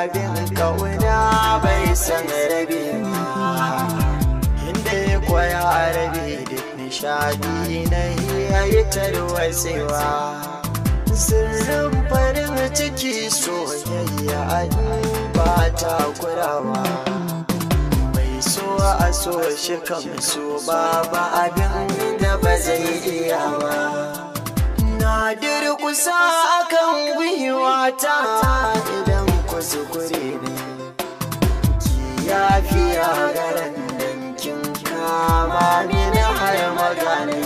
abin kauna bai san rabe inda ya koya rabe duk nishadi na yayi tarwatsewa sirrin farin ciki soyayya ba ta kurawa mai so a so shi kan so ba abin da ba zai iya ba na durkusa akan gwiwata idan kuskure ne ki yafiya garan dankin kama ni na har magana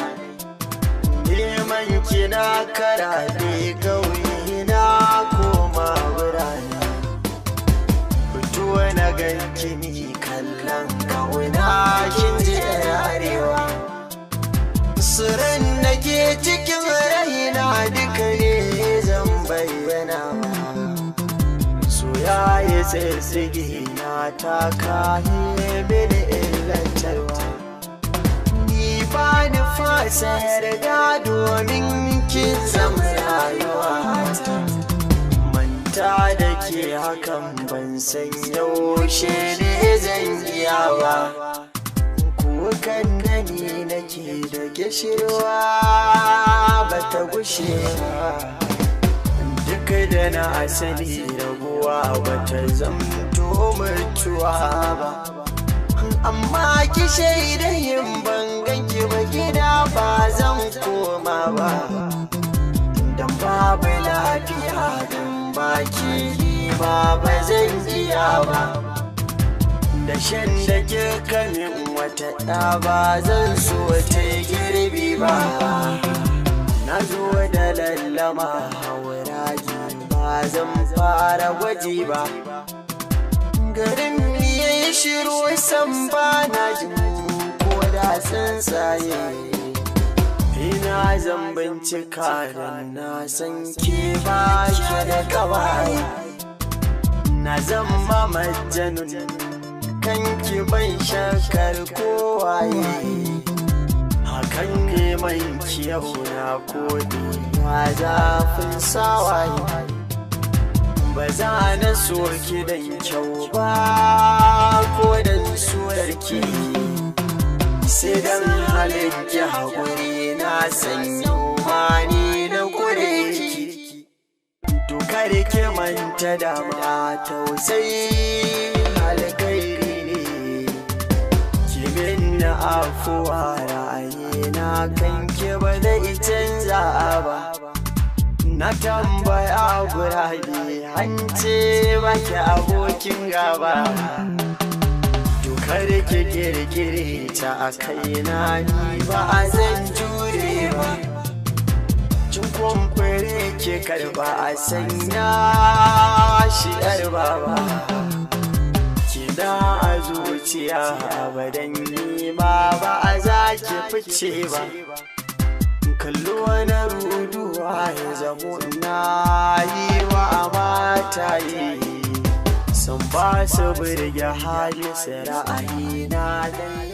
neman kina karaɗe gauyi na koma birane fito na ganki ni kallon kauna kin ji arewa sirrin da ke cikin raina duka ne zan bayyana soyayya tsirtsigi na ta kaye mini illantarwa ni ba ni fasa yarda domin kin zama rayuwa manta da ke hakan ban san yaushe ne zan iya ba kukan da ni nake da gishirwa ba ta gushe ba duk da na asali rabuwa ba ta zamto mutuwa ba amma ki shaida yin banganki ba gida ba zan koma ba dan babu lafiya dan baki ba zan iya ba da shan da ke kamin wata ɗa ba zan so ta girbi ba na zo da lallama hauraji ba zan fara gwaji ba garin yayi shiru san ba na jin ko da tsuntsaye ina zan bincika dan na san ke ba ki da kawai na zama majnun kanki bai shakar kowaye hakan ne mai kiyau na kodi ma zafin sawaye ba za na so ki dan kyau ba ko dan surarki sai dan halin ki haƙuri na sanyo mani na kure ki to kare ki manta da ma tausayi alkairi na afuwa ra'ayina kanki ba zai canza ba na tambaya gurabe hance baki abokin gaba dokar ki kirkire ta a kaina ni ba a zan jure ba cin kwamfure ke karba a sanya shi yar baba da a zuciya abadan ni ba a za ki fice ba kallo wani ruduwa ya zamo na yi wa mata yi san ba su birge hali ra'ayi na dai